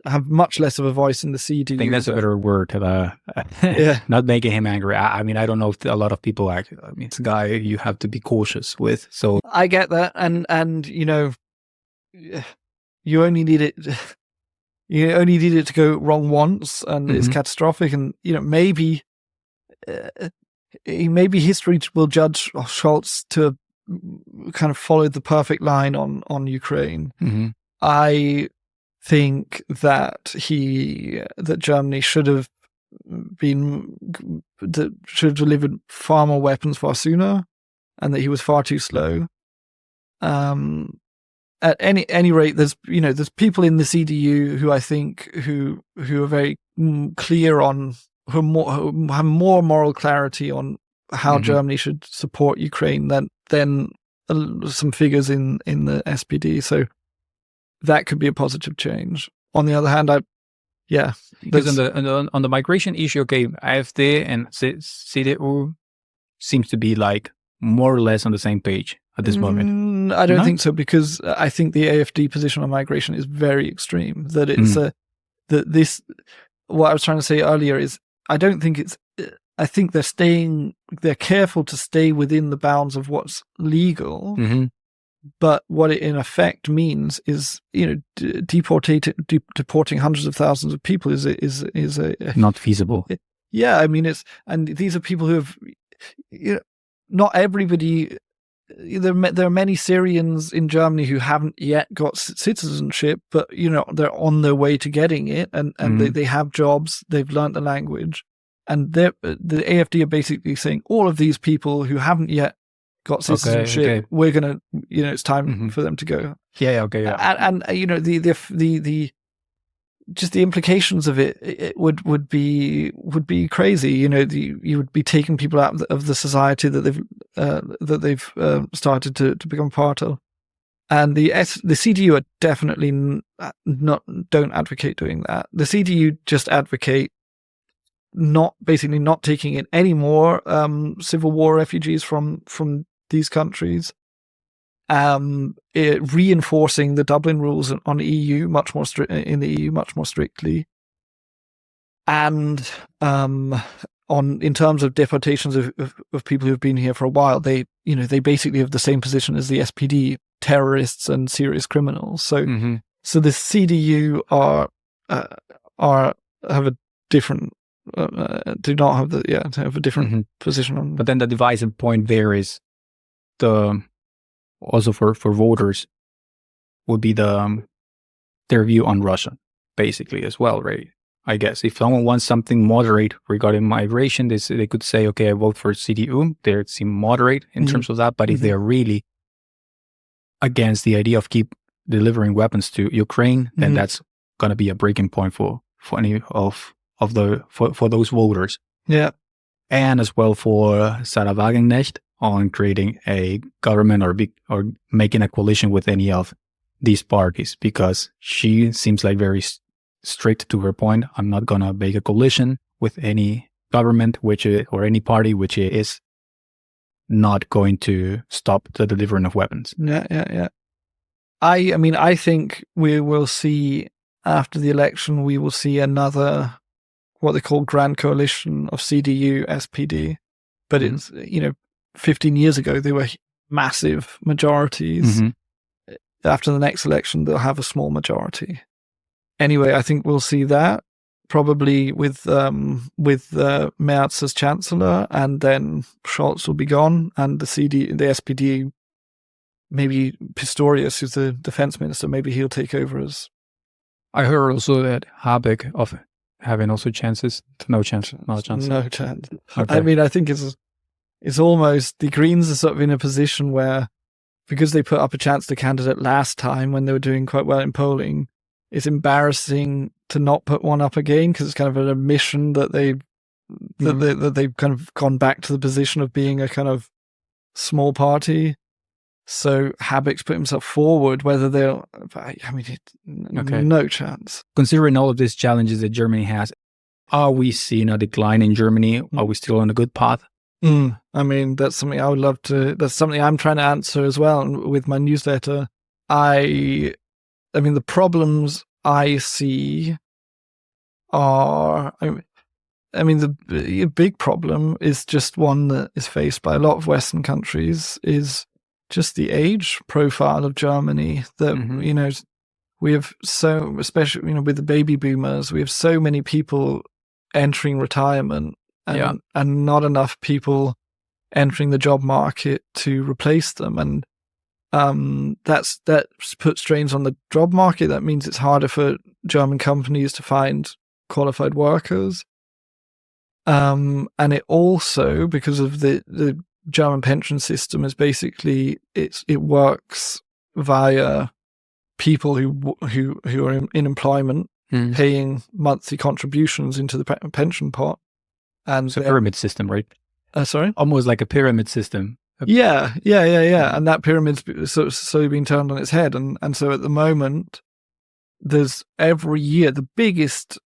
have much less of a voice in the CDU. I think that's a better word to not making him angry. I don't know if a lot of people actually. It's a guy you have to be cautious with. So I get that, and you only need it. You only need it to go wrong once, and it's catastrophic. And maybe history will judge Scholz to kind of follow the perfect line on Ukraine. Mm-hmm. I think that Germany should have delivered far more weapons far sooner, and that he was far too slow. At any rate, there's people in the CDU who I think who are very clear on, who have more moral clarity on how Germany should support Ukraine than some figures in the SPD. So that could be a positive change. On the other hand, because on the migration issue, AfD and CDU seems to be like more or less on the same page at this moment. I don't think so, because I think the AfD position on migration is very extreme. That it's what I was trying to say earlier is, I think they're careful to stay within the bounds of what's legal. Mm-hmm. But what it in effect means is, deporting hundreds of thousands of people is not feasible. And these are people who have, not everybody. There are many Syrians in Germany who haven't yet got citizenship, but they're on their way to getting it, and they have jobs, they've learned the language, and the AfD are basically saying all of these people who haven't yet got citizenship. Okay. We're gonna, it's time for them to go. And the just the implications of it would be crazy. You would be taking people out of the society that they've started to become part of. And the CDU are definitely don't advocate doing that. The CDU just advocate not taking in any more civil war refugees from these countries, reinforcing the Dublin rules on EU much more strictly, and in terms of deportations of people who've been here for a while, they basically have the same position as the SPD, terrorists and serious criminals. So so the CDU have a different have a different position on. But then the divisive point there is also for voters would be their view on Russia, basically, as well, right? I guess if someone wants something moderate regarding migration, they could say, okay, I vote for CDU. They seem moderate in terms of that. But if they're really against the idea of keep delivering weapons to Ukraine, then that's going to be a breaking point for any of for those voters. Yeah, and as well for Sarah Wagenknecht on creating a government or making a coalition with any of these parties, because she seems like very strict to her point. I'm not going to make a coalition with any government or any party which is not going to stop the delivering of weapons. Yeah. I mean, I think we will see after the election, we will see another, what they call grand coalition of CDU, SPD. But it's, 15 years ago, they were massive majorities. After the next election, they'll have a small majority. Anyway, I think we'll see that probably with Merz as chancellor, and then Scholz will be gone, and the SPD, maybe Pistorius, who's the defense minister, maybe he'll take over as. I heard also that Habeck of having also chances. No chance. Okay. Okay. I mean, I think it's almost the Greens are sort of in a position where, because they put up a Chancellor candidate last time when they were doing quite well in polling, it's embarrassing to not put one up again, because it's kind of an admission that they've kind of gone back to the position of being a kind of small party. So Habeck's put himself forward. Whether they'll, no chance. Considering all of these challenges that Germany has, are we seeing a decline in Germany? Are we still on a good path? I mean, that's something I would love to. That's something I'm trying to answer as well with my newsletter. I mean, the problems I see are. The big problem is just one that is faced by a lot of Western countries, is just the age profile of Germany. That we have especially with the baby boomers, we have so many people entering retirement, and not enough people entering the job market to replace them, and that puts strains on the job market. That means it's harder for German companies to find qualified workers, and it also, because of the German pension system, is basically it works via people who are in employment paying monthly contributions into the pension pot. And so pyramid system, right? Sorry? Almost like a pyramid system. Yeah. And that pyramid's slowly being turned on its head. And so at the moment, there's every year, the biggest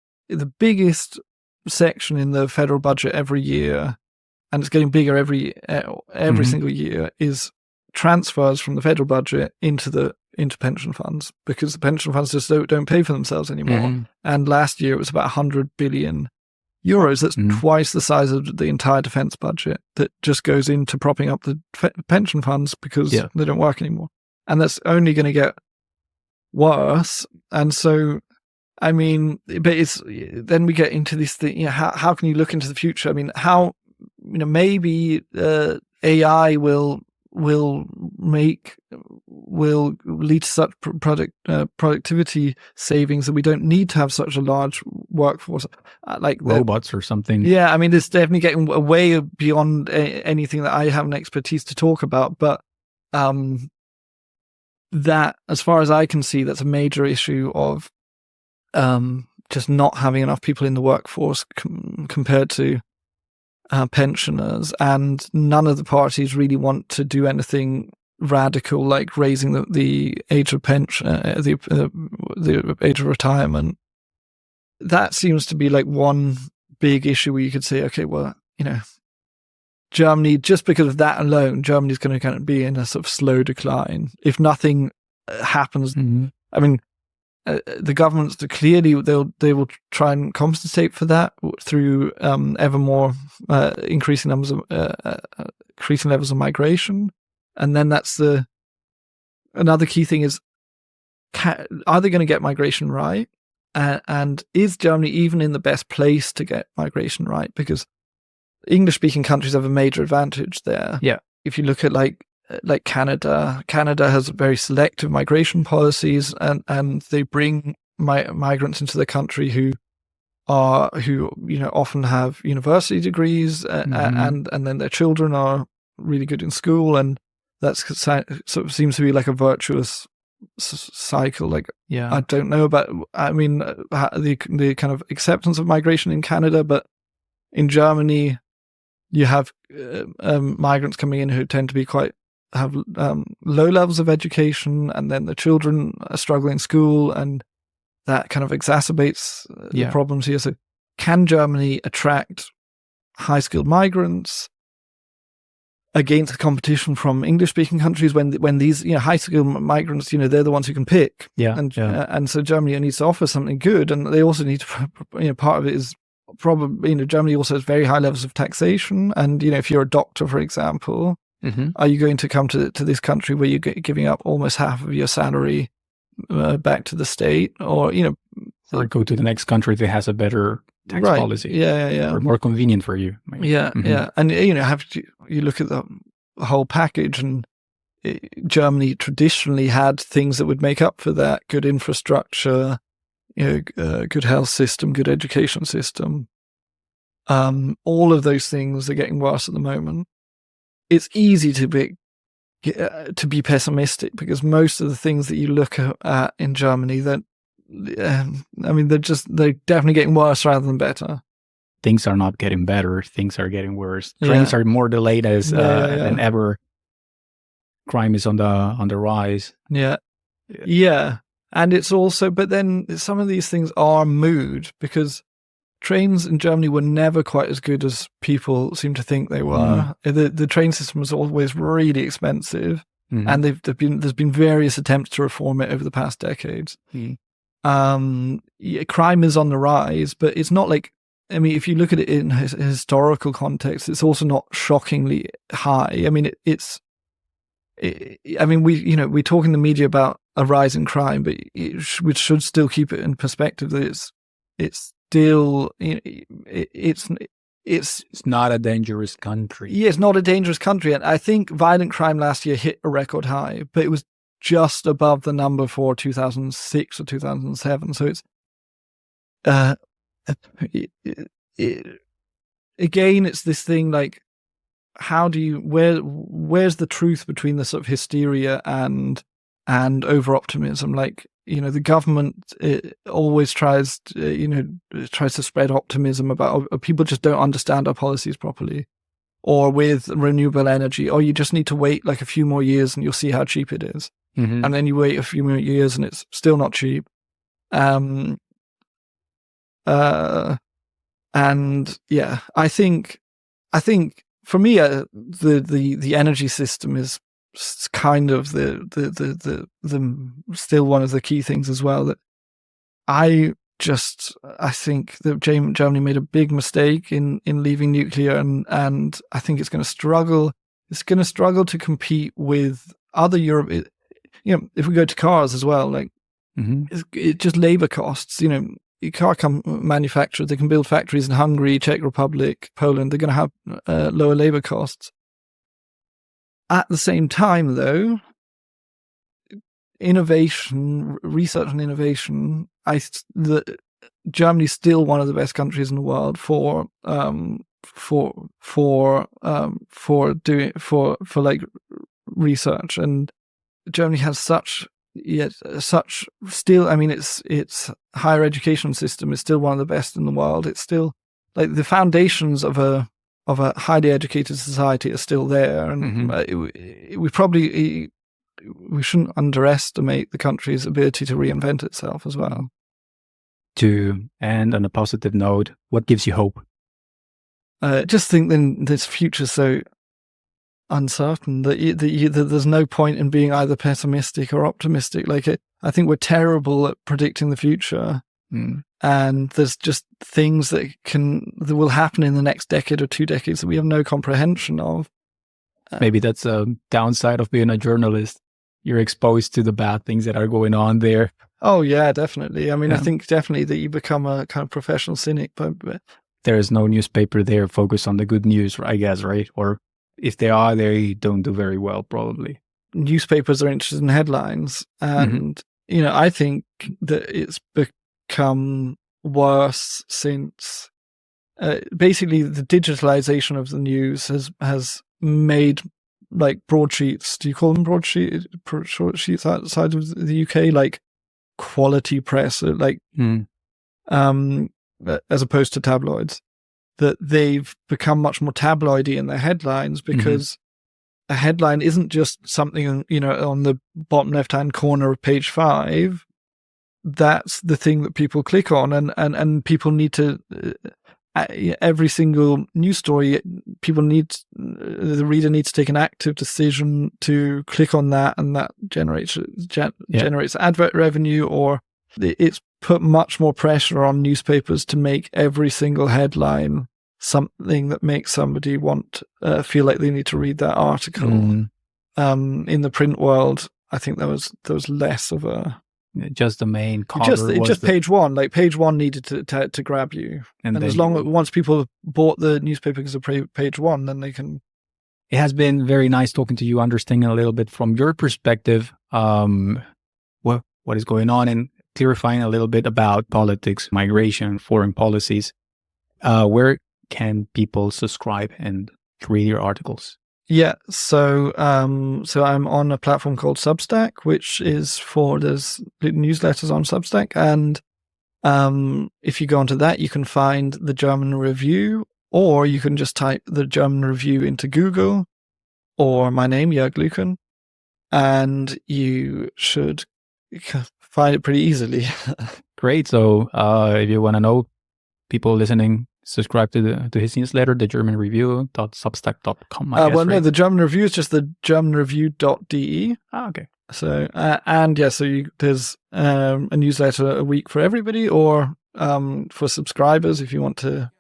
section in the federal budget every year, and it's getting bigger every single year, is transfers from the federal budget into pension funds, because the pension funds just don't pay for themselves anymore. And last year it was about 100 billion euros. That's twice the size of the entire defense budget that just goes into propping up the pension funds because they don't work anymore. And that's only going to get worse. And so, I mean, but then we get into this thing, how can you look into the future? I mean, how, maybe AI will lead to such productivity savings that we don't need to have such a large workforce, like robots or something. Yeah, I mean, it's definitely getting way beyond anything that I have an expertise to talk about. But that, as far as I can see, that's a major issue of just not having enough people in the workforce compared to pensioners, and none of the parties really want to do anything radical like raising the age of pension, the age of retirement. That seems to be like one big issue where you could say, okay, well, Germany, just because of that alone, Germany's going to kind of be in a sort of slow decline if nothing happens. Mm-hmm. I mean, the governments clearly they will try and compensate for that through ever more increasing levels of migration, and then that's another key thing is are they going to get migration right, and is Germany even in the best place to get migration right? Because English-speaking countries have a major advantage there. Yeah, if you look at like Canada has very selective migration policies, and they bring migrants into the country who often have university degrees, and then their children are really good in school, and that's sort of seems to be like a virtuous cycle. Like, yeah, I don't know about, I mean, the kind of acceptance of migration in Canada, but in Germany, you have migrants coming in who tend to have low levels of education, and then the children are struggling in school, and that kind of exacerbates the problems here. So can Germany attract high-skilled migrants against the competition from English-speaking countries when these high-skilled migrants, they're the ones who can pick? And so Germany needs to offer something good, and they also need to, part of it is probably, Germany also has very high levels of taxation, and if you're a doctor, for example, are you going to come to this country where you're giving up almost half of your salary back to the state, or go to the next country that has a better tax policy, or more convenient for you, maybe. And you look at the whole package, and Germany traditionally had things that would make up for that: good infrastructure, good health system, good education system. All of those things are getting worse at the moment. It's easy to be pessimistic, because most of the things that you look at in Germany, that they're definitely getting worse rather than better. Things are not getting better; things are getting worse. Trains are more delayed than ever. Crime is on the rise. Yeah. And it's also, but then some of these things are mood, because trains in Germany were never quite as good as people seem to think they were. The train system was always really expensive, and there's been various attempts to reform it over the past decades. Crime is on the rise, but it's not like, if you look at it in historical context, it's also not shockingly high. We talk in the media about a rise in crime, but we should still keep it in perspective that it's still, it's not a dangerous country. Yeah, it's not a dangerous country. And I think violent crime last year hit a record high, but it was just above the number for 2006 or 2007. So it's, again, it's this thing like, how do you, where's the truth between the sort of hysteria and over-optimism? Like, the government always tries to spread optimism about, people just don't understand our policies properly. Or with renewable energy, you just need to wait like a few more years and you'll see how cheap it is. And then you wait a few more years and it's still not cheap. And yeah, I think for me, the energy system is kind of the still one of the key things as well. That I think that Germany made a big mistake in leaving nuclear, and I think it's going to struggle. It's going to struggle to compete with other Europe. If we go to cars as well, like it's just labor costs. Car manufacturers, they can build factories in Hungary, Czech Republic, Poland. They're going to have lower labor costs. At the same time, though, innovation, research and innovation, Germany's still one of the best countries in the world for like research, and Germany has such still. I mean, its higher education system is still one of the best in the world. It's still like the foundations of a highly educated society are still there, and we shouldn't underestimate the country's ability to reinvent itself as well. To end on a positive note, what gives you hope? Just think then this future's so uncertain that there's no point in being either pessimistic or optimistic. I think we're terrible at predicting the future. And there's just things that will happen in the next decade or 2 decades that we have no comprehension of. Maybe that's a downside of being a journalist. You're exposed to the bad things that are going on there. Oh yeah, definitely. I mean, I think definitely that you become a kind of professional cynic. But there is no newspaper there focused on the good news, I guess, right? Or if they are, they don't do very well, probably. Newspapers are interested in headlines, and I think that it's become worse since basically the digitalization of the news has made like broadsheets. Do you call them broadsheets outside of the UK? Like quality press, as opposed to tabloids. That they've become much more tabloidy in their headlines because a headline isn't just something on the bottom left-hand corner of page 5. That's the thing that people click on, and people need to every single news story. The reader needs to take an active decision to click on that, and that generates advert revenue, or it's put much more pressure on newspapers to make every single headline something that makes somebody feel like they need to read that article. In the print world, I think there was less of a just the main cover. Page one. Like page one needed to grab you, and once people bought the newspaper because of page one, then they can. It has been very nice talking to you, understanding a little bit from your perspective, what is going on, and clarifying a little bit about politics, migration, foreign policies. Where can people subscribe and read your articles? Yeah, so I'm on a platform called Substack, which is there's newsletters on Substack, and if you go onto that, you can find the German Review, or you can just type the German Review into Google, or my name, Jörg Luyken, and you should find it pretty easily. Great. So if you want to know, people listening, subscribe to his newsletter, the German Review.substack.com. No, the German Review is just the germanreview.de. Okay. So there's a newsletter a week for everybody, or for subscribers, if you want to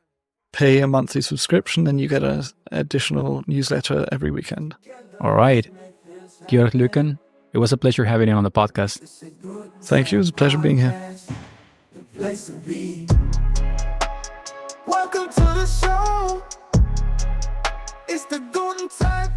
pay a monthly subscription, then you get an additional newsletter every weekend. All right. Jörg Luyken, it was a pleasure having you on the podcast. Thank you. It was a pleasure being here. Welcome to the show. It's the Guten Tag